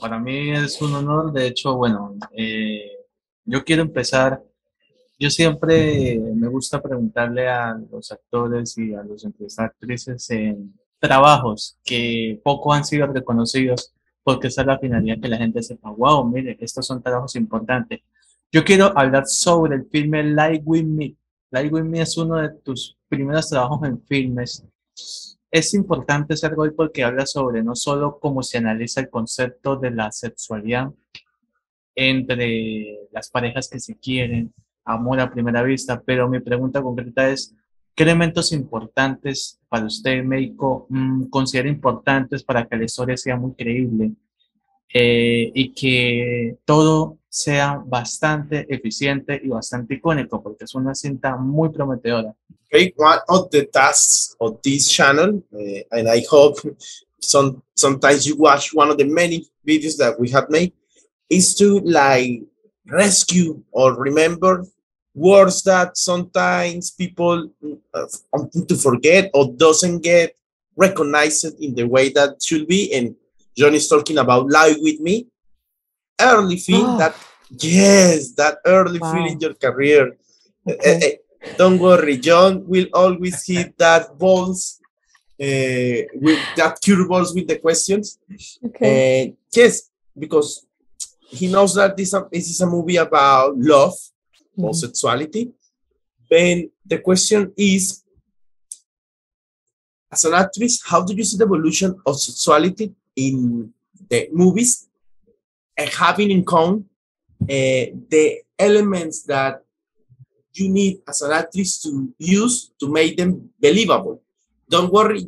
para mí es un honor. De hecho, bueno, yo quiero empezar. Yo siempre me gusta preguntarle a los actores y a los actrices en trabajos que poco han sido reconocidos, porque esa es la finalidad, que la gente sepa, wow, mire, estos son trabajos importantes. Yo quiero hablar sobre el filme Lie With Me. Lie With Me es uno de tus primeros trabajos en filmes. Es importante ser hoy porque habla sobre no solo cómo se analiza el concepto de la sexualidad entre las parejas que se quieren, amor a primera vista, pero mi pregunta concreta es, ¿qué elementos importantes para usted, Mayko, considera importantes para que la historia sea muy creíble y que todo sea bastante eficiente y bastante icónico, porque es una cinta muy prometedora? Okay, one of the tasks of this channel, and I hope sometimes you watch one of the many videos that we have made, is to like rescue or remember words that sometimes people to forget or doesn't get recognized in the way that should be. And Jhon is talking about Lie With Me, early feel that, yes, that early feel in your career. Okay. Don't worry, Jhon will always hit that balls with that curveballs with the questions. Okay. Yes, because he knows that this is a movie about love or sexuality. Then the question is, as an actress, how do you see the evolution of sexuality in the movies and having in common the elements that you need as an actress to use to make them believable? Don't worry,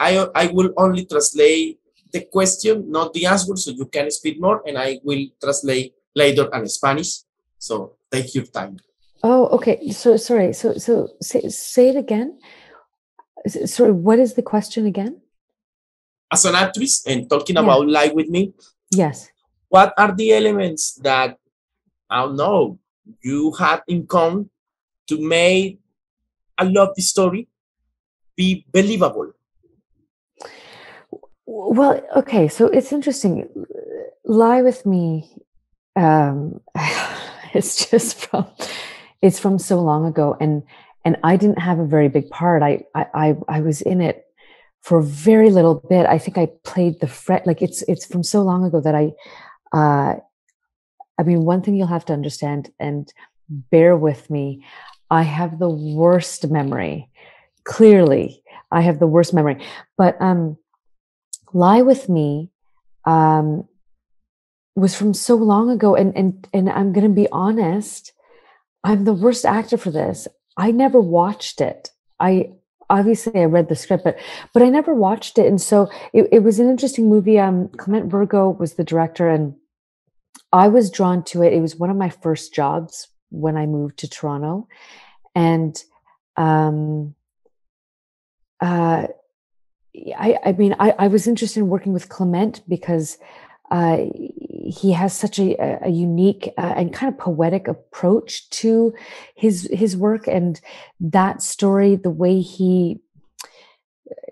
I will only translate the question, not the answer, so you can speak more, and I will translate later in Spanish. So take your time. Oh, okay. So sorry. So say it again. Sorry, what is the question again? As an actress and talking about Lie With Me. Yes. What are the elements that, I don't know, you had in common to make a love story be believable? Well, okay, so it's interesting. Lie With Me, it's from so long ago, and I didn't have a very big part. I was in it for a very little bit. I think I played the fret. Like it's from so long ago that I mean, one thing you'll have to understand, and bear with me, I have the worst memory. Clearly, I have the worst memory. But Lie With Me was from so long ago, and I'm going to be honest, I'm the worst actor for this. I never watched it. Obviously I read the script, but I never watched it, and so it was an interesting movie. Clement Virgo was the director, and I was drawn to it. It was one of my first jobs when I moved to Toronto, and I mean, I was interested in working with Clement because he has such a unique and kind of poetic approach to his work, and that story, the way he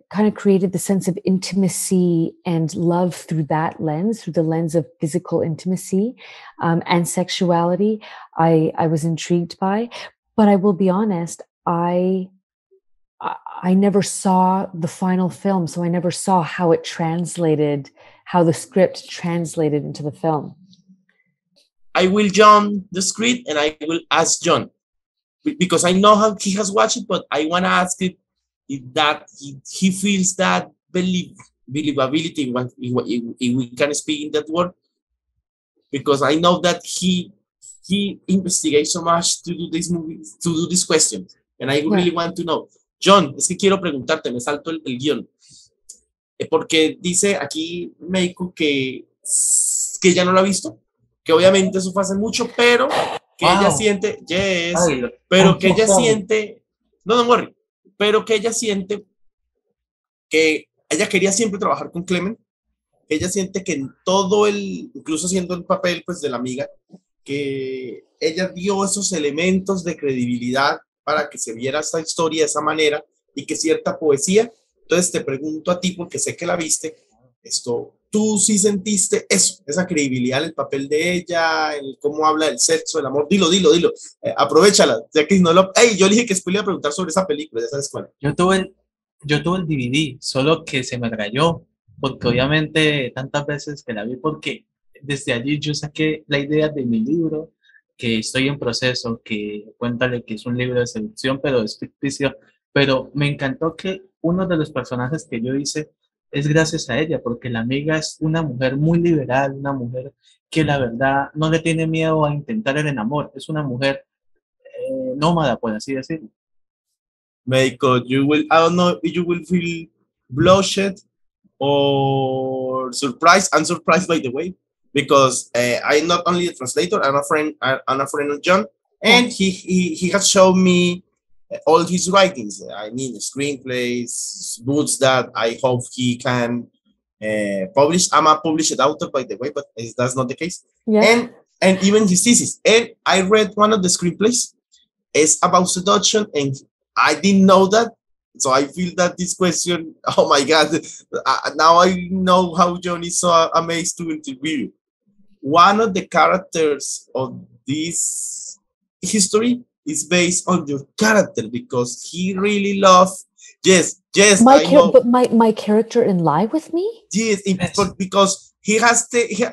kind of created the sense of intimacy and love through that lens, through the lens of physical intimacy and sexuality, I was intrigued by. But I will be honest, I never saw the final film, so I never saw how it translated, how the script translated into the film. I will join the script and I will ask Jhon, because I know how he has watched it, but I want to ask it if that he feels that believability, if we can speak in that word, because I know that he investigates so much to do this movie, to do this question, and I really want to know. Jhon, es que quiero preguntarte, me salto el guión, porque dice aquí Mayko que ella no lo ha visto, que obviamente eso fue hace mucho, pero que ella siente, pero que ella siente, no worry, pero que ella siente que ella quería siempre trabajar con Clement, ella siente que en todo incluso siendo el papel pues de la amiga, que ella dio esos elementos de credibilidad para que se viera esta historia de esa manera y que cierta poesía. Entonces te pregunto a ti, porque sé que la viste, esto tú sí sentiste eso, esa credibilidad en el papel de ella, en cómo habla del sexo, del amor. Dilo. Aprovechala, ya que no lo... Hey, yo le dije que después le iba a preguntar sobre esa película, ya sabes cuál. Yo tuve el DVD, solo que se me rayó, porque obviamente tantas veces que la vi, porque desde allí yo saqué la idea de mi libro, que estoy en proceso, que cuéntale que es un libro de seducción, pero es ficticio, pero me encantó que uno de los personajes que yo hice es gracias a ella, porque la amiga es una mujer muy liberal, una mujer que la verdad no le tiene miedo a intentar el amor, es una mujer nómada, por así decirlo. Mayko, I don't know if you will feel blushed or surprised. I'm surprised, by the way, because I'm not only a translator, I'm a friend of Jhon, and he has shown me all his writings. I mean, screenplays, books that I hope he can publish. I'm a published author, by the way, but that's not the case. Yeah. And even his thesis. And I read one of the screenplays. It's about seduction, and I didn't know that. So I feel that this question, oh my God, now I know how Jhon is so amazed to interview. One of the characters of this history is based on your character because he really loves. Yes, I know. But my character in Lie With Me? Yes, because he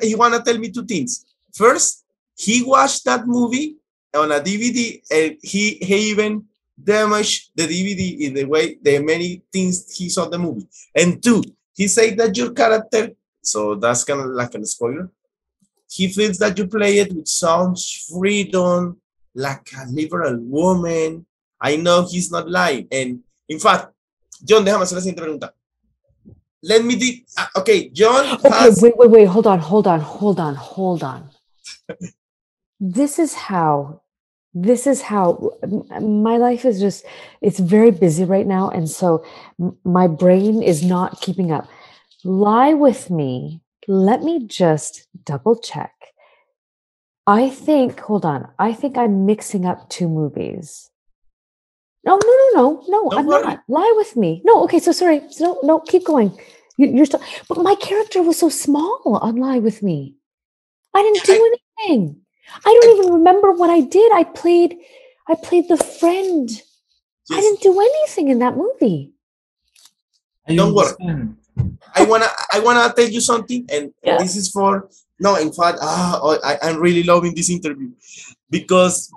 he wanna tell me two things. First, he watched that movie on a DVD, and he even damaged the DVD in the many things he saw the movie. And two, he said that your character, so that's kind of like a spoiler. He feels that you play it with some freedom, like a liberal woman. I know he's not lying. And in fact, Jhon, déjame hacer la siguiente pregunta. Let me okay, Jhon has... Wait, hold on. This is how my life is just, it's very busy right now. And so my brain is not keeping up. Lie With Me. Let me just double check. I think I'm mixing up two movies. No, I'm not. Lie With Me. No, okay, so sorry. No, keep going. You're still, but my character was so small on Lie With Me. I didn't do anything. I don't even remember what I did. I played the friend. Yes. I didn't do anything in that movie. Don't worry. I wanna tell you something, and this is for no. In fact, I'm really loving this interview because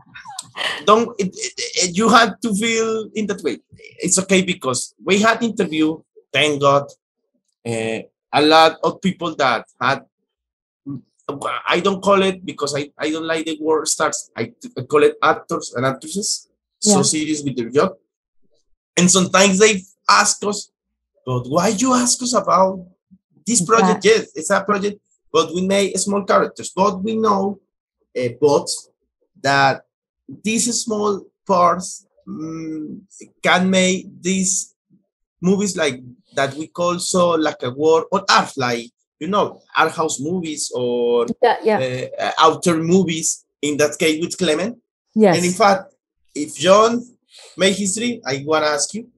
you had to feel in that way. It's okay because we had interview. Thank God, a lot of people that had. I don't call it because I don't like the word stars. I call it actors and actresses. So serious with their job. And sometimes they ask us, but why you ask us about this project? Yes, it's a project, but we made small characters. But we know both that these small parts can make these movies like that we call so like a work of art, like art house movies or outer movies, in that case with Clement. Yes. And in fact, if Jhon made history, I want to ask you,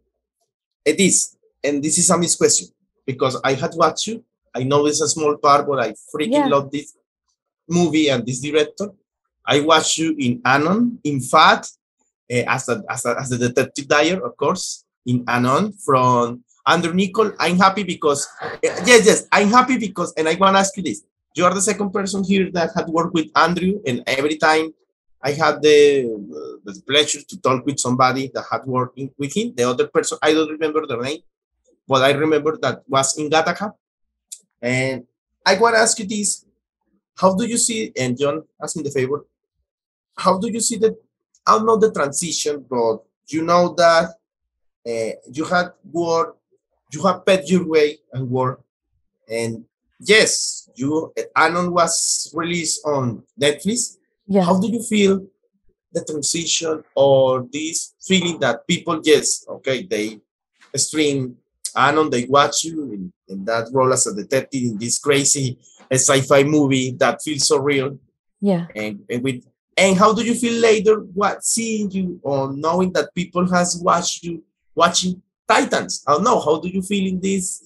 and this is a missed question, because I had watched you. I know it's a small part, but I freaking love this movie and this director. I watched you in Anon. In fact, as a detective dyer, of course, in Anon from Andrew Nicol. I'm happy because, I'm happy because, and I want to ask you this. You are the second person here that had worked with Andrew, and every time I had the pleasure to talk with somebody that had worked with him. The other person, I don't remember the name, but I remember that was in Gattaca. And I want to ask you this. How do you see, and Jhon, ask me the favor, how do you see I don't know the transition, but you know that you had work, you have pet your way and work, and yes, Anon was released on Netflix. Yeah. How do you feel the transition or this feeling that people, they stream Anon, they watch you in that role as a detective in this crazy sci-fi movie that feels so real. Yeah. And how do you feel later seeing you or knowing that people has watched you watching Titans? I don't know. How do you feel in this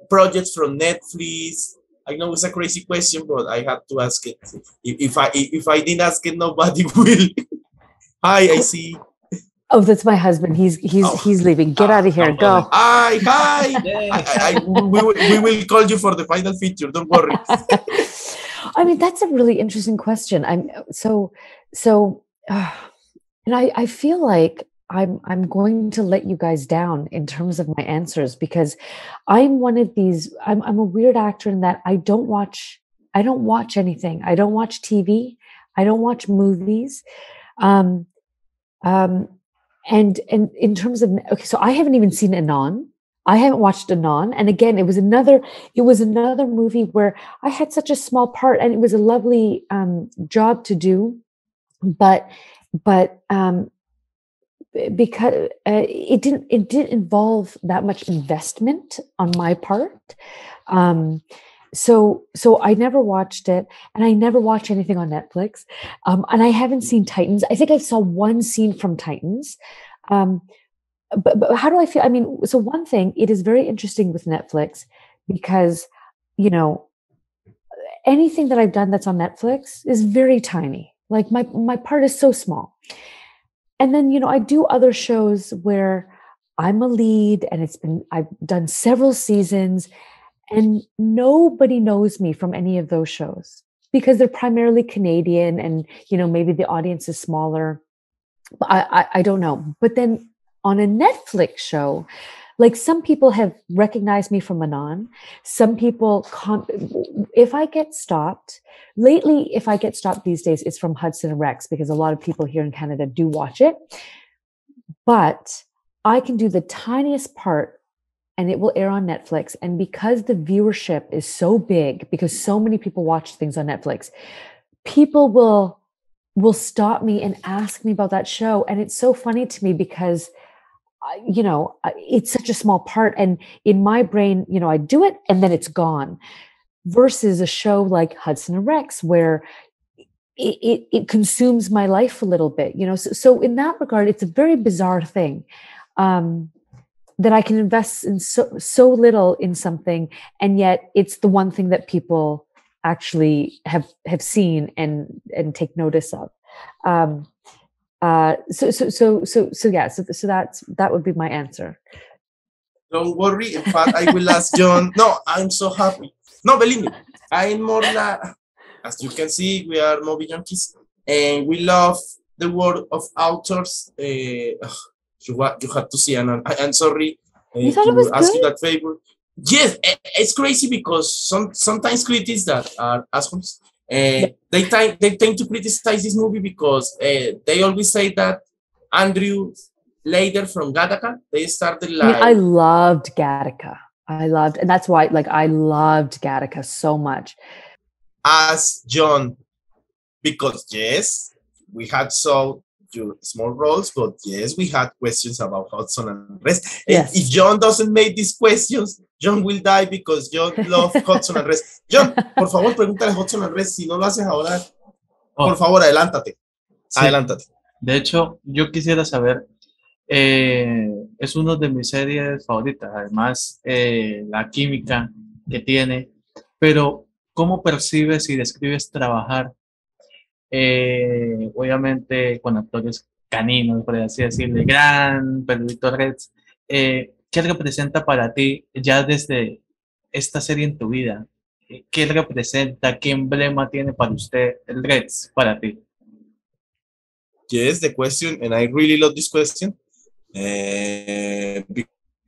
projects from Netflix? I know it's a crazy question, but I have to ask it. If I didn't ask it, nobody will. Hi, I see. Oh, that's my husband. He's leaving. Get out of here. No problem. Go. Hi. We will call you for the final feature. Don't worry. I mean, that's a really interesting question. And I feel like I'm going to let you guys down in terms of my answers, because I'm one of these. I'm a weird actor in that I don't watch anything. I don't watch TV. I don't watch movies. Um, and in terms of, okay, so I haven't even seen Anon. I haven't watched Anon. And again, it was another movie where I had such a small part, and it was a lovely job to do, but because it didn't involve that much investment on my part. So I never watched it, and I never watch anything on Netflix. And I haven't seen Titans. I think I saw one scene from Titans. But how do I feel? I mean, so one thing, it is very interesting with Netflix, because, anything that I've done that's on Netflix is very tiny. Like my part is so small. And then, I do other shows where I'm a lead, and I've done several seasons, and nobody knows me from any of those shows because they're primarily Canadian, and, maybe the audience is smaller. I don't know. But then on a Netflix show, like, some people have recognized me from Anon. Some people, if I get stopped these days, it's from Hudson and Rex, because a lot of people here in Canada do watch it. But I can do the tiniest part, and it will air on Netflix. And because the viewership is so big, because so many people watch things on Netflix, people will stop me and ask me about that show. And it's so funny to me because, it's such a small part. And in my brain, I do it and then it's gone, versus a show like Hudson and Rex, where it consumes my life a little bit, so in that regard, it's a very bizarre thing. That I can invest in so little in something, and yet it's the one thing that people actually have seen and take notice of. So that would be my answer. Don't worry. In fact, I will ask Jhon. No, I'm so happy. No, believe me, I'm more like, as you can see, we are movie junkies, and we love the world of authors. You have to see Anon. I'm sorry You thought it was to ask you good? that favor. Yes, it's crazy because sometimes critics that are assholes, they tend to criticize this movie because they always say that Andrew later from Gattaca, they started like. I loved Gattaca. And that's why, I loved Gattaca so much. As Jhon, because yes, we had so your small roles, but yes, we had questions about Hudson and Rex. Yes. If Jhon doesn't make these questions, Jhon will die because Jhon loves Hudson and Rex. Jhon, por favor, pregúntale a Hudson and Rex. Si no lo haces ahora, por favor, adelántate. Sí. Adelántate. De hecho, yo quisiera saber, es una de mis series favoritas, además la química que tiene, pero ¿cómo percibes y describes trabajar obviamente con actores caninos, por así decirlo, gran Pedrito Rex? ¿Qué representa para ti ya desde esta serie en tu vida? ¿Qué representa, qué emblema tiene para usted el Rex para ti? Yes, the question, and I really love this question,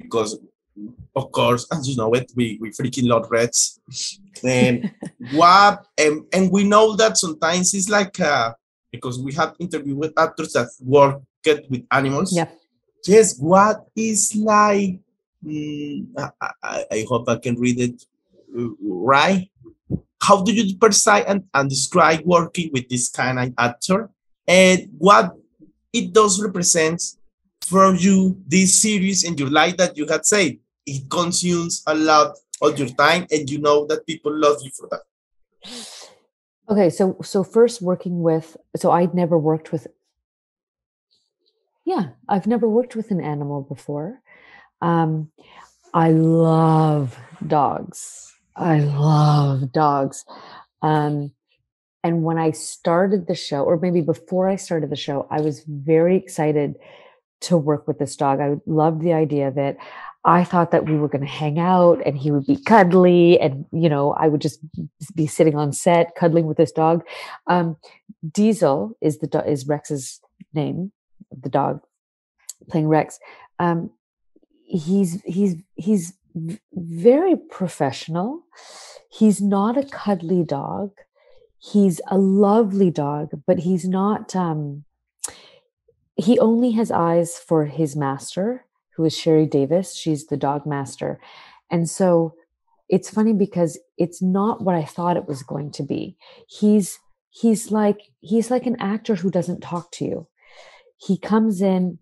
because, of course, as you know it, we freaking love Reds. And and we know that sometimes it's like, because we have interviewed with actors that work with animals. Yeah. Yes, what is like, I hope I can read it right. How do you perceive and describe working with this kind of actor, and what it does represent for you, this series in your life that you had said it consumes a lot of your time, and you know that people love you for that? Okay, so first I've never worked with an animal before. I love dogs. I love dogs. And when I started the show, or maybe before I started the show, I was very excited to work with this dog. I loved the idea of it. I thought that we were going to hang out and he would be cuddly and, I would just be sitting on set cuddling with this dog. Diesel is Rex's name, the dog playing Rex. He's very professional. He's not a cuddly dog. He's a lovely dog, but he's not, he only has eyes for his master, who is Sherry Davis. She's the dog master. And so it's funny because it's not what I thought it was going to be. He's like an actor who doesn't talk to you. He comes in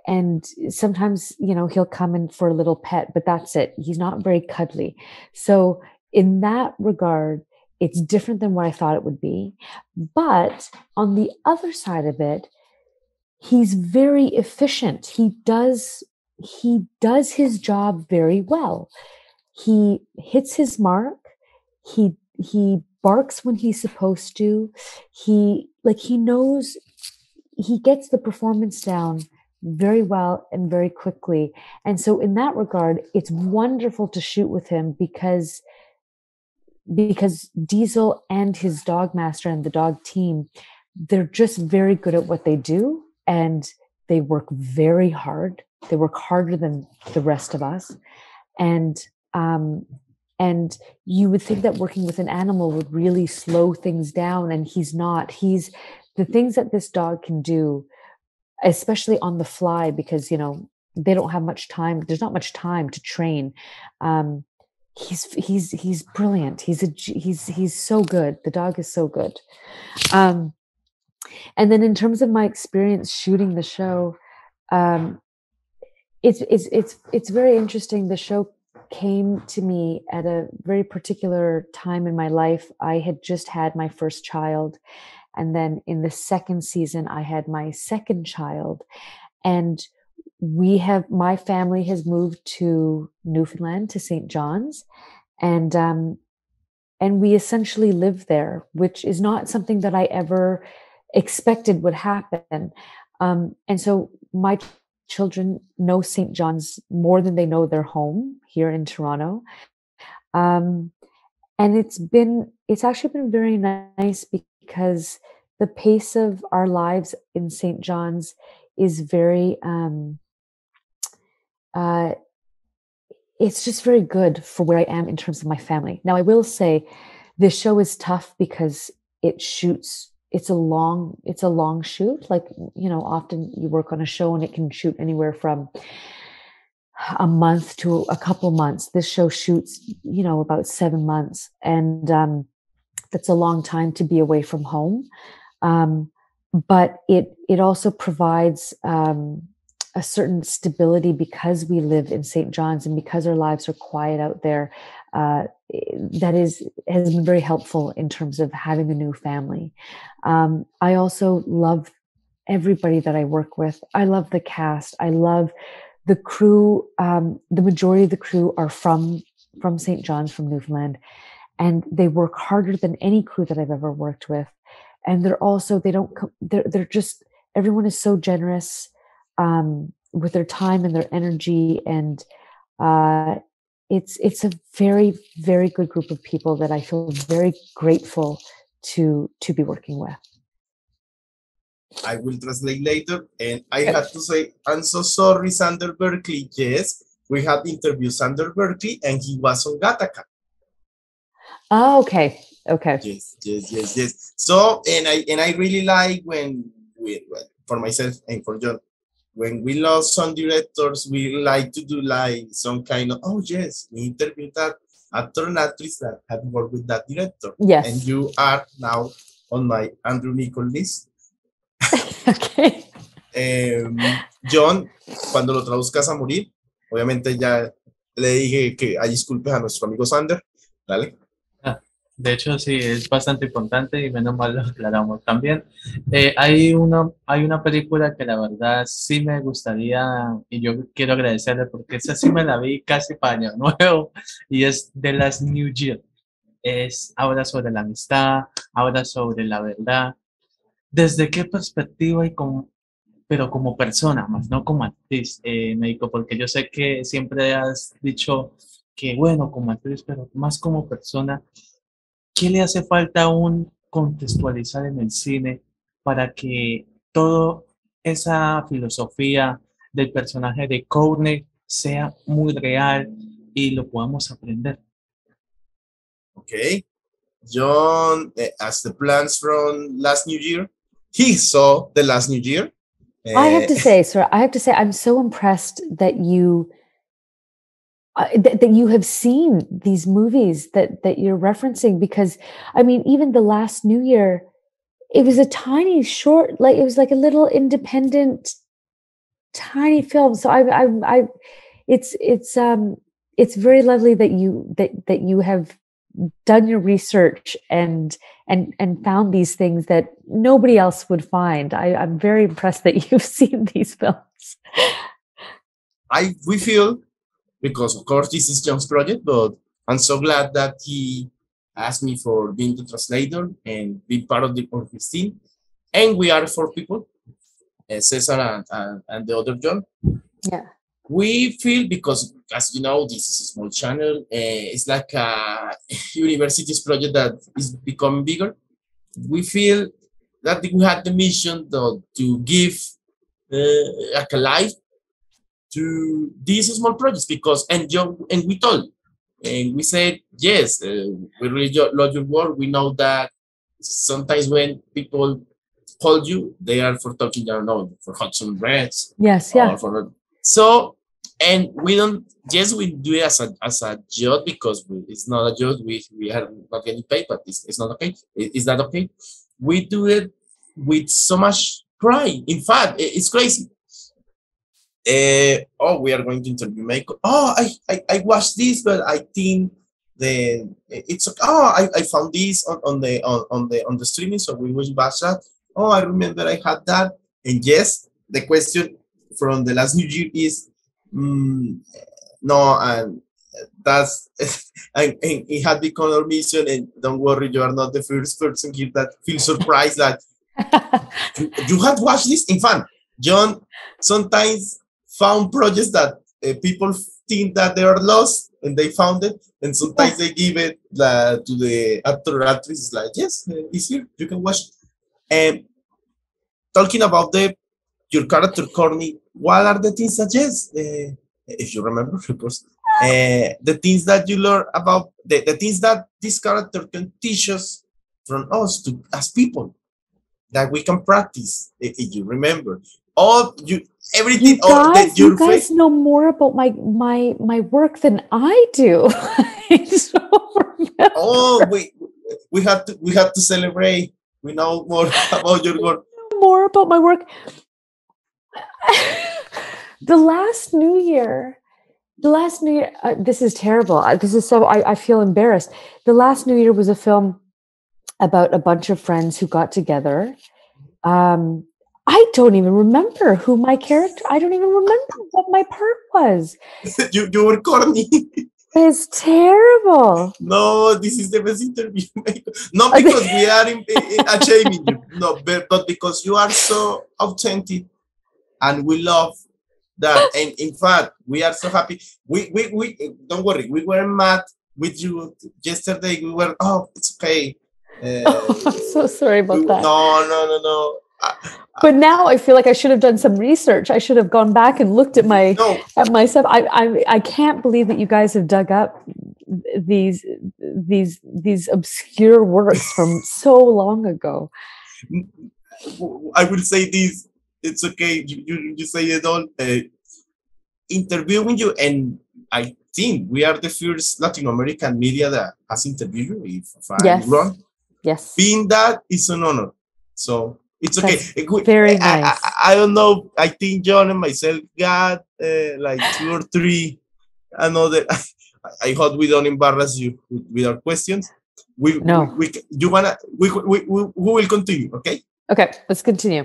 and sometimes, he'll come in for a little pet, but that's it. He's not very cuddly. So in that regard, it's different than what I thought it would be. But on the other side of it, he's very efficient. He does his job very well. He hits his mark. He barks when he's supposed to. He knows, he gets the performance down very well and very quickly. And so in that regard, it's wonderful to shoot with him because Diesel and his dog master and the dog team, they're just very good at what they do. And they work very hard. They work harder than the rest of us. And you would think that working with an animal would really slow things down. And he's not. He's the things that this dog can do, especially on the fly, because, they don't have much time. There's not much time to train. He's brilliant. He's so good. The dog is so good. And then in terms of my experience shooting the show, it's very interesting. The show came to me at a very particular time in my life. I had just had my first child. And then in the second season, I had my second child. And my family has moved to Newfoundland, to St. John's. And we essentially live there, which is not something that I ever expected would happen. And so my children know St. John's more than they know their home here in Toronto. And it's actually been very nice because the pace of our lives in St. John's is very, it's just very good for where I am in terms of my family. Now, I will say this show is tough because it's a long shoot. Like, often you work on a show and it can shoot anywhere from a month to a couple months. This show shoots, about 7 months. And that's a long time to be away from home. But it also provides a certain stability because we live in St. John's and because our lives are quiet out there. That has been very helpful in terms of having a new family. I also love everybody that I work with. I love the cast. I love the crew. The majority of the crew are from St. John's, from Newfoundland, and they work harder than any crew that I've ever worked with. And they're just, everyone is so generous with their time and their energy. And it's a very, very good group of people that I feel very grateful to be working with. I will translate later. And I had to say, I'm so sorry, Sander Berkeley. Yes, we had interviewed Sander Berkeley and he was on Gattaca. Oh, okay. Yes. So, and I really like when for myself and for Jhon, when we lost some directors, we like to do like some kind of, oh yes, we interviewed that actor and actress that had worked with that director. Yes. And you are now on my Andrew Nichol list. Okay. Jhon, cuando lo traduzcas a morir, obviamente ya le dije que hay disculpas a nuestro amigo Sander. Dale. De hecho, sí, es bastante importante y menos mal lo aclaramos también. Hay una película que la verdad sí me gustaría y yo quiero agradecerle porque esa sí me la vi casi para Año Nuevo y es The Last New Year. Habla sobre la amistad, habla sobre la verdad. ¿Desde qué perspectiva pero como persona, más no como actriz, médico? Porque yo sé que siempre has dicho que, bueno, como actriz, pero más como persona. ¿Qué le hace falta aún contextualizar en el cine para que toda esa filosofía del personaje de Courtney sea muy real y lo podamos aprender? Okay. John, as the plans from last New Year, he saw the last New Year. I have to say, sir, I have to say, I'm so impressed that that you have seen these movies that you're referencing, because I mean, even the last New Year, it was a tiny short, like it was like a little independent tiny film. So it's it's very lovely that you have done your research and found these things that nobody else would find. I'm very impressed that you've seen these films. We feel, because of course this is John's project, but I'm so glad that he asked me for being the translator and be part of his team. And we are 4 people, Cesar and the other John. Yeah. We feel, because as you know, this is a small channel. It's like a university's project that is becoming bigger. We feel that we had the mission to give like a life to these small projects, because and we told and we said yes, we really love your work. We know that sometimes when people call you, they are for talking, I don't know, for Hudson And Rex. Yes, yeah. So, and we don't, yes, we do it as a job, because it's not a job. We are not getting paid, but it's not okay. Is that okay? We do it with so much pride. In fact, it's crazy. We are going to interview Mayko. I watched this, but I think it's okay. I found this on the streaming, so we will watch that. I remember I had that. And yes, the question from the last New Year is no, and that's and it had become our mission. And don't worry, you are not the first person here that feels surprised that you had watched this. In fact, Jhon sometimes found projects that people think that they are lost, and they found it, and sometimes they give it to the actor or actress. Like, yes, it's here, you can watch. And talking about your character Courtney, what are the things that, yes, if you remember, of course, the things that you learn about the things that this character can teach us from us to as people, that we can practice, if you remember all you everything. You guys know more about my work than I do. We have to celebrate. We know more about your work. More about my work. The last New Year, this is terrible. This is so, I feel embarrassed. The last New Year was a film about a bunch of friends who got together. I don't even remember who my character, I don't even remember what my part was. You were Courtney. It's terrible. No, this is the best interview. Not because we are shaming you, no, but because you are so authentic, and we love that. And in fact, we are so happy. We don't worry, we were mad with you yesterday. We were, it's okay. I'm so sorry about that. No. But now I feel like I should have done some research. I should have gone back and looked at myself. I can't believe that you guys have dug up these obscure works from so long ago. I will say this. It's okay. You say it all. Interviewing you, and I think we are the first Latin American media that has interviewed you. If I'm wrong. Yes. Being that is an honor. So it's okay. Very nice. I don't know. I think Jhon and myself got like 2 or 3 another. I hope we don't embarrass you with our questions. No. Who will continue, okay? Okay, let's continue.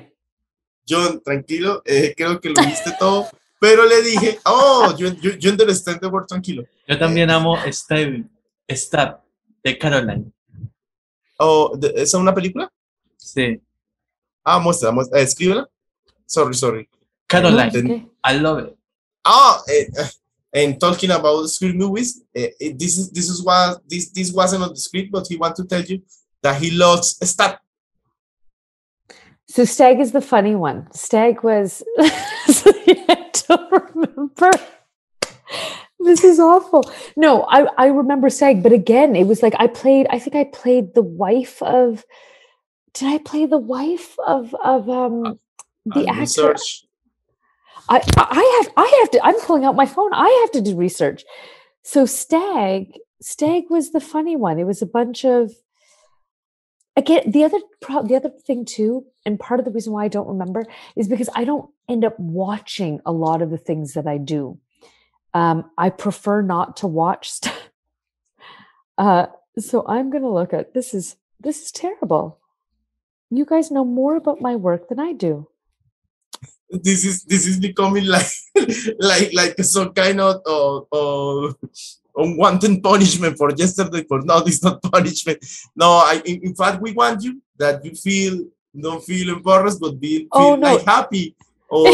Jhon, tranquilo, creo que lo viste todo, pero le dije, you understand the word tranquilo. Yo también amo Stag de Caroline. ¿Esa es una película? Sí. Muestra, escríbela. Sorry. Caroline, Okay. I love it. And talking about script movies, this wasn't on the script, but he wants to tell you that he loves Stag. So Stag is the funny one. Stag was, I don't remember. This is awful. No, I remember Stag, but again, it was like I think I played the wife of, did I play the wife of the actor? Research. I have to, I'm pulling out my phone. I have to do research. So Stag was the funny one. It was a bunch of, again, the other thing too, and part of the reason why I don't remember is because I don't end up watching a lot of the things that I do. I prefer not to watch stuff. So I'm going to look at, this is terrible. You guys know more about my work than I do. This is becoming like some kind of unwanted punishment for yesterday. For no, this is not punishment. No, in fact we want you that you don't feel embarrassed, but feel like happy. Or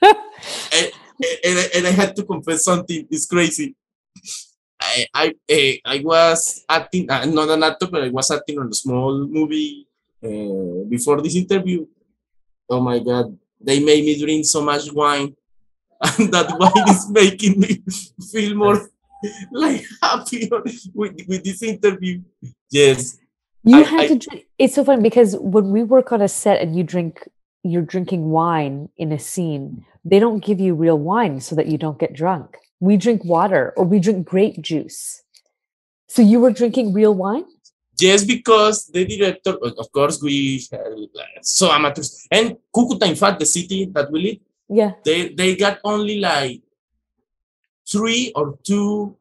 and I had to confess something. It's crazy. I was acting, not an actor, but I was acting on a small movie before this interview. Oh my God. They made me drink so much wine, and that wine is making me feel more like happy with this interview. Yes. You had to drink. It's so funny because when we work on a set and you're drinking wine in a scene, they don't give you real wine so that you don't get drunk. We drink water or we drink grape juice. So you were drinking real wine? Yes, because the director, of course, we so amateurs. And Cucuta, in fact, the city that we live, yeah, they got only like 3 or 2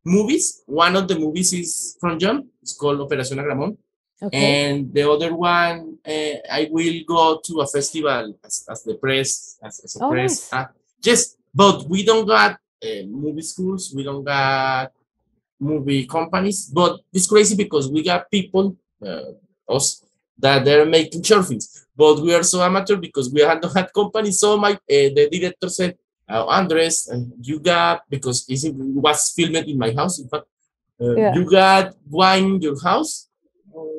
movies. One of the movies is from Jhon. It's called Operación Agramón. Okay. And the other one, I will go to a festival as the press, as a press. Nice. Yes, but we don't got movie schools. We don't got movie companies, but it's crazy because we got people, us, that they're making short films, but we are so amateur because we don't have companies. So the director said, Andres, you got, because it was filmed in my house, in fact, you got wine in your house?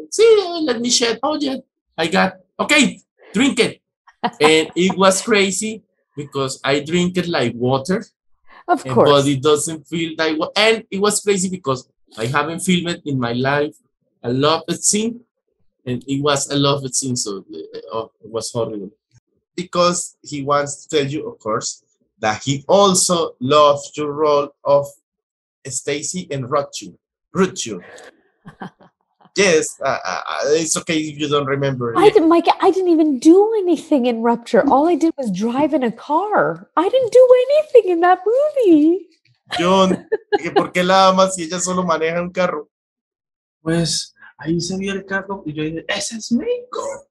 See, let me share. Oh yeah, I got, okay, drink it. And it was crazy because I drink it like water. Of course. But it doesn't feel like, and it was crazy because I haven't filmed in my life a love scene, and it was a love scene, so it was horrible. Because he wants to tell you, of course, that he also loves your role of Stacy and Rutger. Yes, it's okay if you don't remember. Mike, I didn't even do anything in Rupture. All I did was drive in a car. I didn't do anything in that movie. Jhon, ¿por qué la amas si ella solo maneja un carro? Pues ahí se vio el carro y yo dije, ¡ese es Mayko!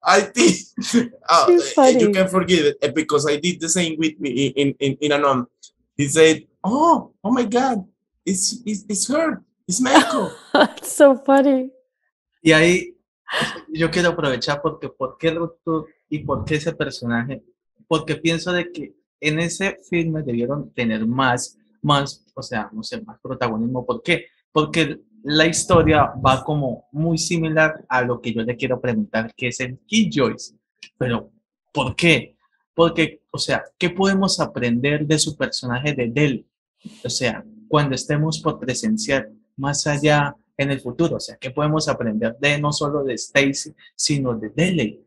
I think you can forgive it because I did the same with me in Anon. He said, oh my God, it's her. It's Mayko. That's so funny. Y ahí yo quiero aprovechar porque ¿por qué Rupture y por qué ese personaje? Porque pienso de que en ese filme debieron tener más, o sea, no sé, más protagonismo. ¿Por qué? Porque la historia va como muy similar a lo que yo le quiero preguntar, que es el Killjoys. Pero, ¿por qué? Porque, o sea, ¿qué podemos aprender de su personaje de Del? O sea, cuando estemos por presenciar más allá en el futuro, o sea, ¿qué podemos aprender de no solo de Stacy, sino de Dele,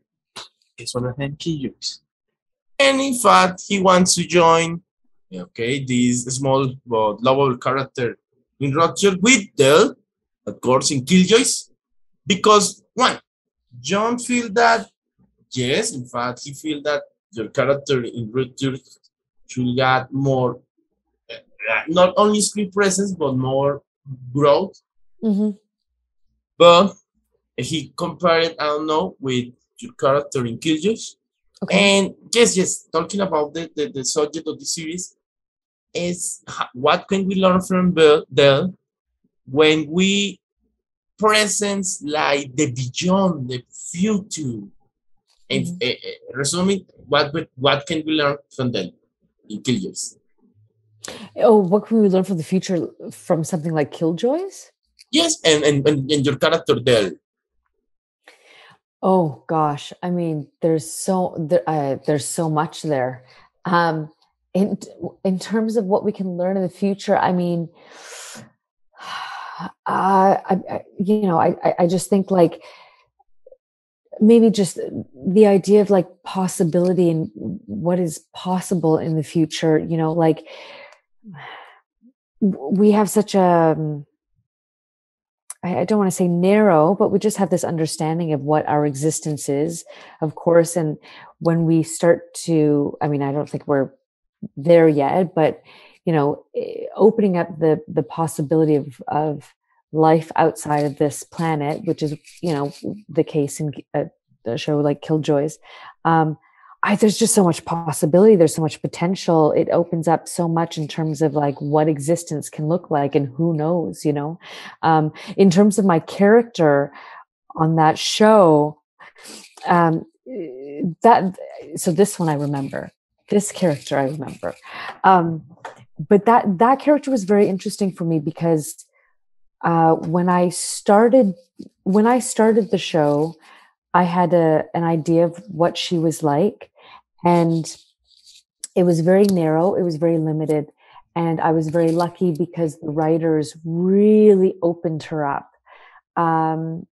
que solo es en Killjoys? And in fact, he wants to join, okay, this small but lovable character in Rupture with Del, of course, in Killjoys, because one, Jhon feel that, yes, in fact, he feel that your character in Rupture should get more not only screen presence, but more growth. Mm-hmm. But he compared, I don't know, with your character in Killjoys. Okay. And yes, talking about the subject of the series is what can we learn from Bell when we presence like the beyond, the future. And resuming, what can we learn from them in Killjoys? Oh, what can we learn from the future from something like Killjoys? Yes, and your character Dell. Oh gosh, I mean, there's so much there. In in terms of what we can learn in the future, I mean, I just think like maybe just the idea of like possibility and what is possible in the future. Like we have such a I don't want to say narrow, but we just have this understanding of what our existence is, of course. And when we start to, I mean, I don't think we're there yet, but opening up the possibility of life outside of this planet, which is the case in a show like Killjoys. There's just so much possibility. There's so much potential. It opens up so much in terms of like what existence can look like, and who knows, in terms of my character on that show, so this one I remember, this character I remember, but that character was very interesting for me because when I started the show, I had an idea of what she was like, and it was very narrow. It was very limited. And I was very lucky because the writers really opened her up. And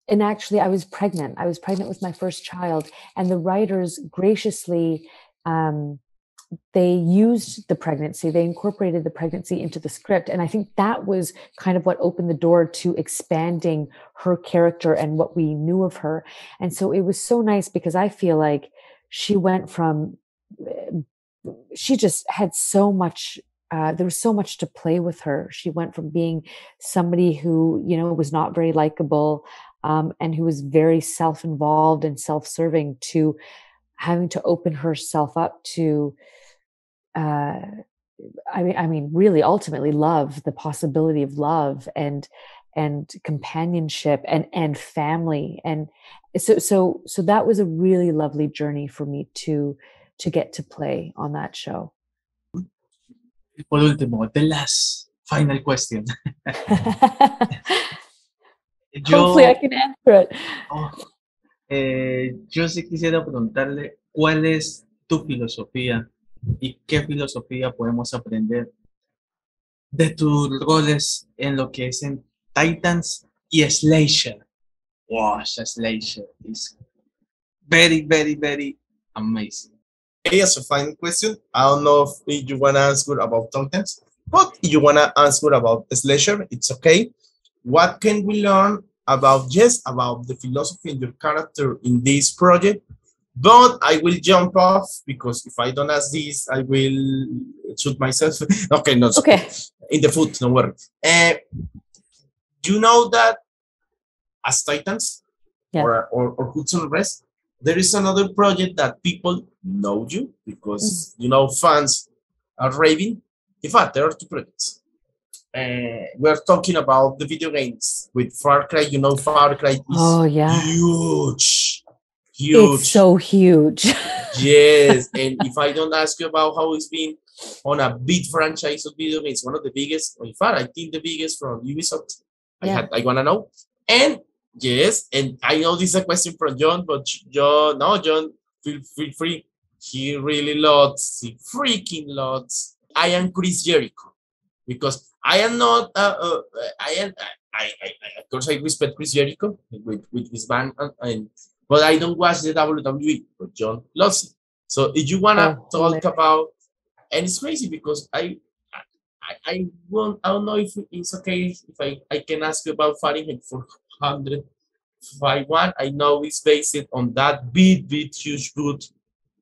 actually, I was pregnant. I was pregnant with my first child. And the writers graciously, they used the pregnancy. They incorporated the pregnancy into the script. And I think that was kind of what opened the door to expanding her character and what we knew of her. And so it was so nice because I feel like she went from, she just had so much, there was so much to play with her. She went from being somebody who, was not very likable, and who was very self-involved and self-serving, to having to open herself up to, I mean, really ultimately love, the possibility of love and companionship and family. And so that was a really lovely journey for me to get to play on that show. Por último, the last final question. Hopefully I can answer it. Yo sí quisiera preguntarle cuál es tu filosofía y qué filosofía podemos aprender de tus roles en lo que es en Titans y Slasher. Wow, Slasher is very, very, very amazing. Hey, as a final question, I don't know if you want to answer about Titans, but if you want to answer about Slasher, it's okay. What can we learn about the philosophy and your character in this project? But I will jump off because if I don't ask this, I will shoot myself. Okay, no, okay. In the foot, don't worry. You know that as Titans, yeah. or Hudson and Rex, there is another project that people know you because fans are raving. In fact, there are two projects. We're talking about the video games with Far Cry. Far Cry is huge. It's so huge. Yes, and if I don't ask you about how it's been on a big franchise of video games, one of the biggest, in fact, I think the biggest from Ubisoft. I want to know. And yes, and I know this is a question from Jhon, but Jhon, feel free. He really loves, he freaking loves. I am Chris Jericho because I am not. Of course I respect Chris Jericho with his band, but I don't watch the WWE. But Jhon loves it. So if you wanna talk about, and it's crazy because I don't know if it's okay if I can ask you about Fahrenheit 451. I know it's based on that big, huge boot,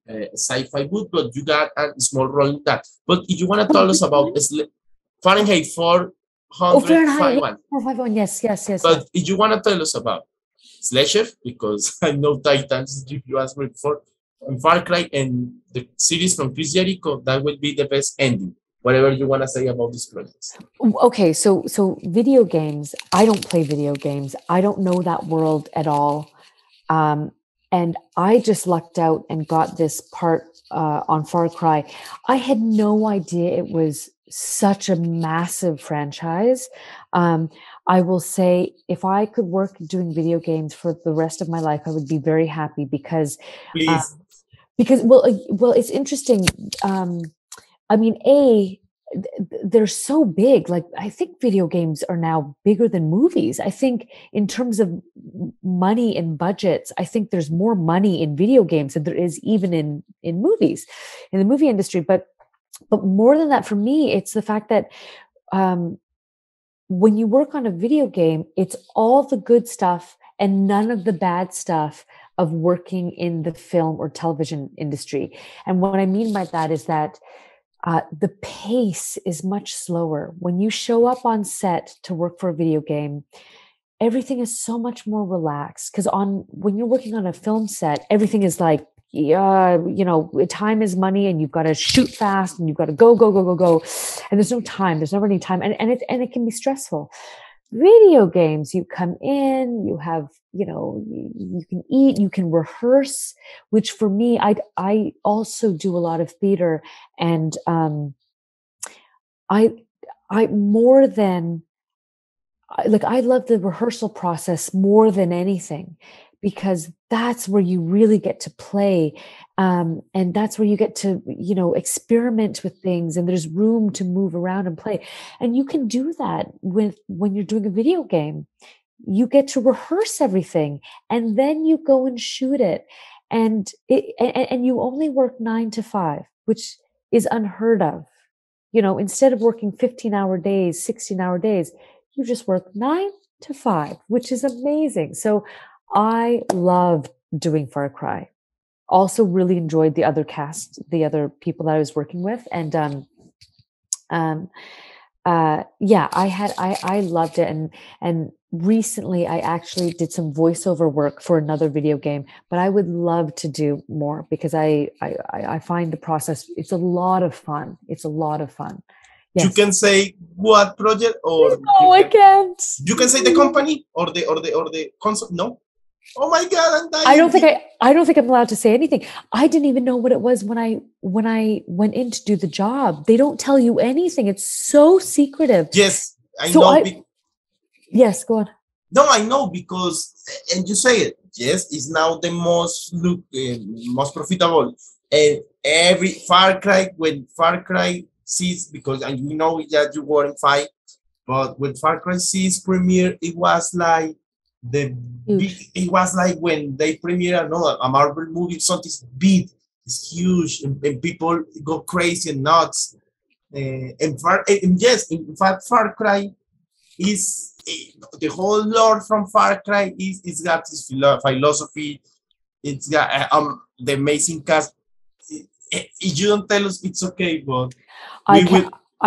sci-fi boot, but you got a small role in that. But if you want to tell us about Fahrenheit Oh, Fahrenheit 451. 451. Yes, yes, yes, But yes. if you want to tell us about Slasher, because I know Titans, if you asked me before, and Far Cry and the series from Chris Jericho, that will be the best ending. Whatever you want to say about these projects. Okay, so video games. I don't play video games. I don't know that world at all. And I just lucked out and got this part on Far Cry. I had no idea it was such a massive franchise. I will say, if I could work doing video games for the rest of my life, I would be very happy Please. well, it's interesting. I mean, they're so big. Like, I think video games are now bigger than movies. I think in terms of money and budgets, I think there's more money in video games than there is even in movies, in the movie industry. But more than that, for me, it's the fact that when you work on a video game, it's all the good stuff and none of the bad stuff of working in the film or television industry. And what I mean by that is that the pace is much slower. When you show up on set to work for a video game, everything is so much more relaxed. Because when you're working on a film set, everything is like, time is money, and you've got to shoot fast, and you've got to go, go, go, go, go, and there's no time. There's never any time, and it can be stressful. Video games, you come in, you have, you can eat, you can rehearse, which for me, I also do a lot of theater, and I more than I love the rehearsal process more than anything, because that's where you really get to play. And that's where you get to, experiment with things, and there's room to move around and play. And you can do that when you're doing a video game. You get to rehearse everything, and then you go and shoot it. And you only work 9 to 5, which is unheard of. Instead of working 15-hour days, 16-hour days, you just work 9 to 5, which is amazing. So I love doing Far Cry. Also really enjoyed the other cast, the other people that I was working with. And I loved it. And recently I actually did some voiceover work for another video game, but I would love to do more, because I find the process, it's a lot of fun. It's a lot of fun. Yes. You can say what project, or no, I can't. You can say the company or the concept. No. Oh my God! I'm dying. I don't think I'm allowed to say anything. I didn't even know what it was when I went in to do the job. They don't tell you anything. It's so secretive. Yes, I know. Yes, go on. No, I know, because, and you say it. Yes, it's now the most most profitable. And every Far Cry, when Far Cry sees, because and you know that you were in 5, but when Far Cry 6 premiere, it was like it was like when they premiere a Marvel movie, something big, it's huge, and people go crazy and nuts. And yes, in fact, Far Cry is the whole lore from Far Cry it's got this philosophy. It's got the amazing cast. If you don't tell us, it's okay, but I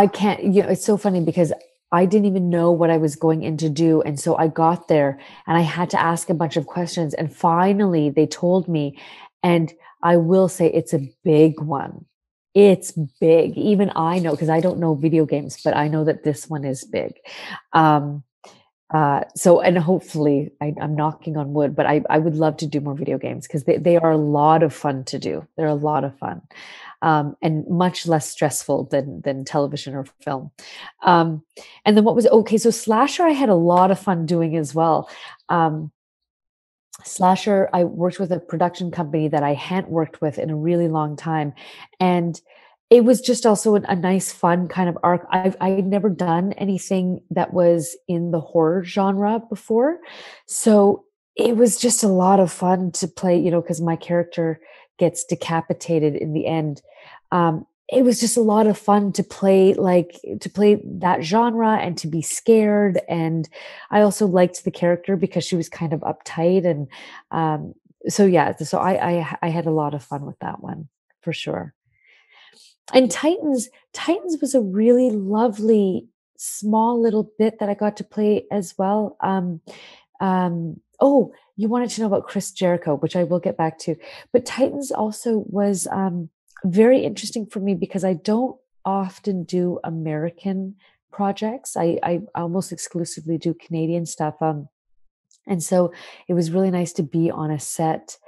can't. It's so funny, because I didn't even know what I was going in to do. And so I got there and I had to ask a bunch of questions. And finally they told me, and I will say it's a big one. It's big. Even I know, because I don't know video games, but I know that this one is big. So, and hopefully I'm knocking on wood, but I would love to do more video games, because they are a lot of fun to do. They're a lot of fun. And much less stressful than television or film. And then so Slasher, I had a lot of fun doing as well. Slasher, I worked with a production company that I hadn't worked with in a really long time. And it was just also a nice, fun kind of arc. I'd never done anything that was in the horror genre before. So it was just a lot of fun to play, because my character gets decapitated in the end. It was just a lot of fun to play that genre and to be scared. And I also liked the character because she was kind of uptight. And so I had a lot of fun with that one, for sure. And Titans was a really lovely small little bit that I got to play as well. Oh, you wanted to know about Chris Jericho, which I will get back to. But Titans also was very interesting for me because I don't often do American projects. I almost exclusively do Canadian stuff. And so it was really nice to be on a set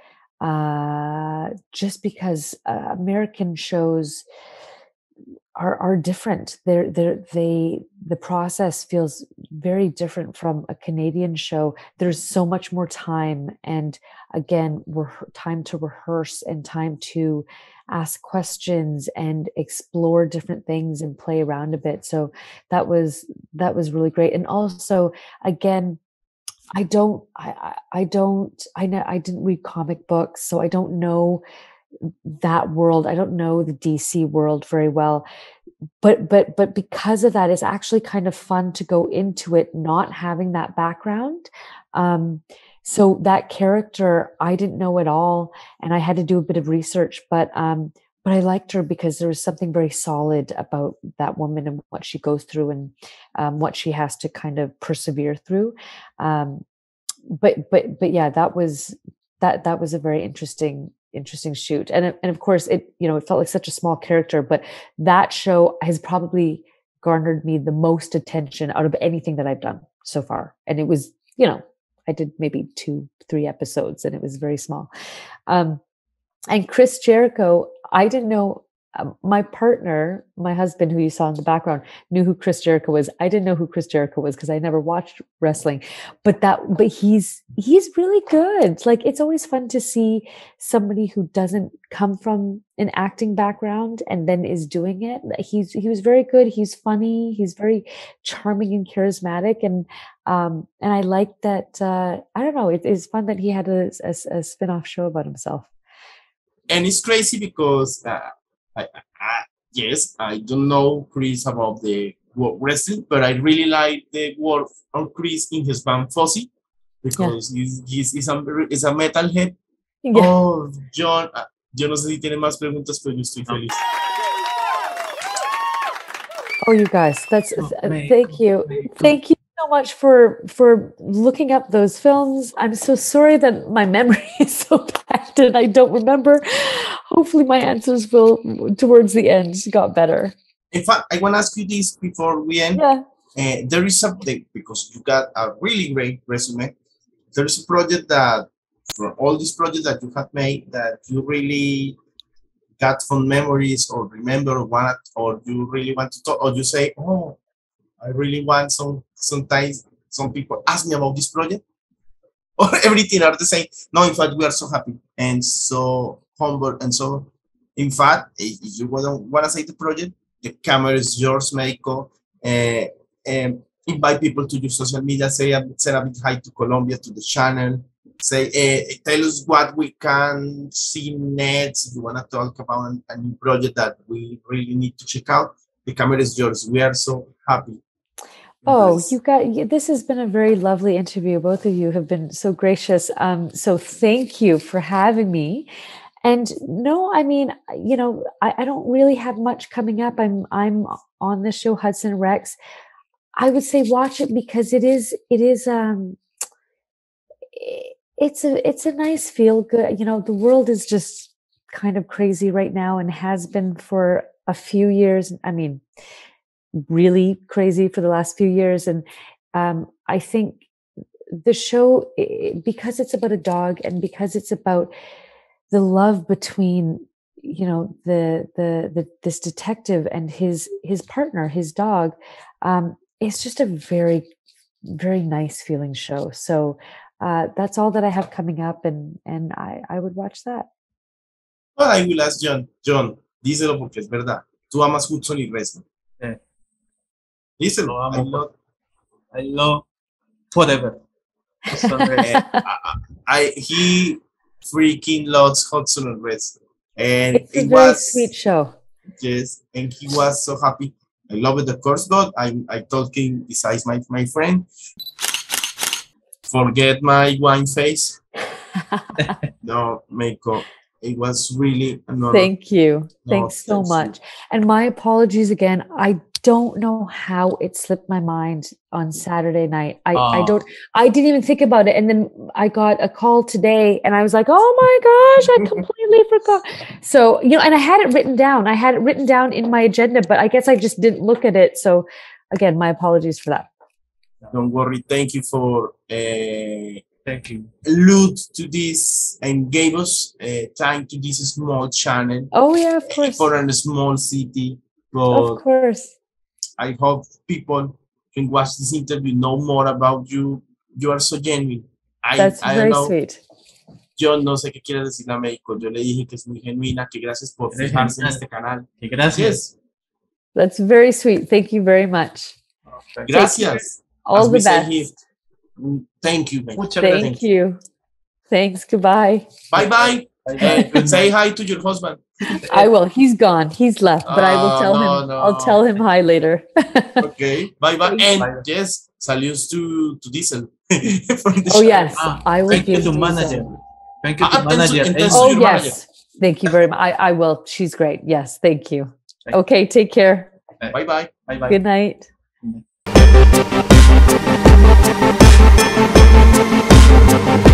just because American shows are different. The process feels very different from a Canadian show. There's so much more time, and again, time to rehearse and time to ask questions and explore different things and play around a bit. So that was really great. And also, again, I didn't read comic books, so I don't know that world. I don't know the DC world very well, but because of that, it's actually kind of fun to go into it not having that background. So that character I didn't know at all, and I had to do a bit of research, but I liked her because there was something very solid about that woman and what she goes through and what she has to kind of persevere through. But yeah, that was a very interesting shoot. And of course it felt like such a small character, but that show has probably garnered me the most attention out of anything that I've done so far. And it was, I did maybe 2-3 episodes and it was very small. And Chris Jericho, I didn't know. My partner, my husband, who you saw in the background, knew who Chris Jericho was. I didn't know who Chris Jericho was because I never watched wrestling, but he's really good. Like, it's always fun to see somebody who doesn't come from an acting background and then is doing it. He was very good. He's funny. He's very charming and charismatic. And I like that. I don't know. It's fun that he had a spin-off show about himself. And it's crazy because yes, I don't know Chris about the wrestling, but I really like the work of Chris in his band Fuzzy because he's a metalhead. Yeah. Oh, Jhon, yo no sé si tiene más preguntas, pero yo estoy feliz. Oh, you guys, thank you so much for looking up those films. I'm so sorry that my memory is so bad and I don't remember. Hopefully my answers will, towards the end, got better. In fact, I want to ask you this before we end. Yeah. There is something, because you got a really great resume, there's a project that, from all these projects that you have made, that you really got fond memories or remember or you really want to talk, or you say, oh, I really want sometimes some people ask me about this project, or everything are the same. No, in fact, we are so happy and so humble. And so, in fact, if you want to say the project, the camera is yours, Mayko. Invite people to your social media, send a big hi to Colombia, to the channel. Say, tell us what we can see next. If you want to talk about a new project that we really need to check out, the camera is yours. We are so happy. Oh, this has been a very lovely interview. Both of you have been so gracious. So thank you for having me. And no, I mean, I don't really have much coming up. I'm on the show Hudson and Rex. I would say watch it because it's a nice feel good. The world is just kind of crazy right now and has been for a few years. I mean, really crazy for the last few years. And I think the show, because it's about a dog and because it's about the love between, this detective and his partner, his dog, it's just a very, very nice feeling show. So that's all that I have coming up, and I would watch that. Well, I will ask Jhon. Jhon, díselo porque es verdad. Tú amas Hudson y Rex. Díselo. I love whatever. He freaking loves Hudson and Rex. And it's a very sweet show. Yes, and he was so happy. I love it, of course, but I talking besides my friend. Forget my wine face. No, Mayko, It was really an honor. Thank you. No, Thanks so thanks to you. much. And my apologies again. I don't know how it slipped my mind on Saturday night. I didn't even think about it. And then I got a call today and I was like, oh my gosh, I completely forgot. So, and I had it written down. I had it written down in my agenda, but I guess I just didn't look at it. So again, my apologies for that. Don't worry. Thank you for Thank you. allude to this and gave us time to this small channel. Oh yeah, of course. For a small city. But of course. I hope people can watch this interview, know more about you. You are so genuine. That's very sweet. Yo no sé qué quiere decir a Mayko. Yo le dije que es muy genuina, que gracias por fijarse en este canal. Que gracias. Yes. That's very sweet. Thank you very much. Gracias. All the best. Thank you, Mayko. Thank you. Thanks. Goodbye. Bye-bye. Say hi to your husband. I will. He's gone. He's left, but I will tell him. No. I'll tell him hi later. Okay. Bye-bye. And yes, salutes to Diesel. Oh, yes. I will thank give you to manager. Thank you to manager. Oh, yes. Thank you very much. I will. She's great. Yes. Thank you. Okay. Take care. Bye-bye. Bye-bye. Good night. Good night.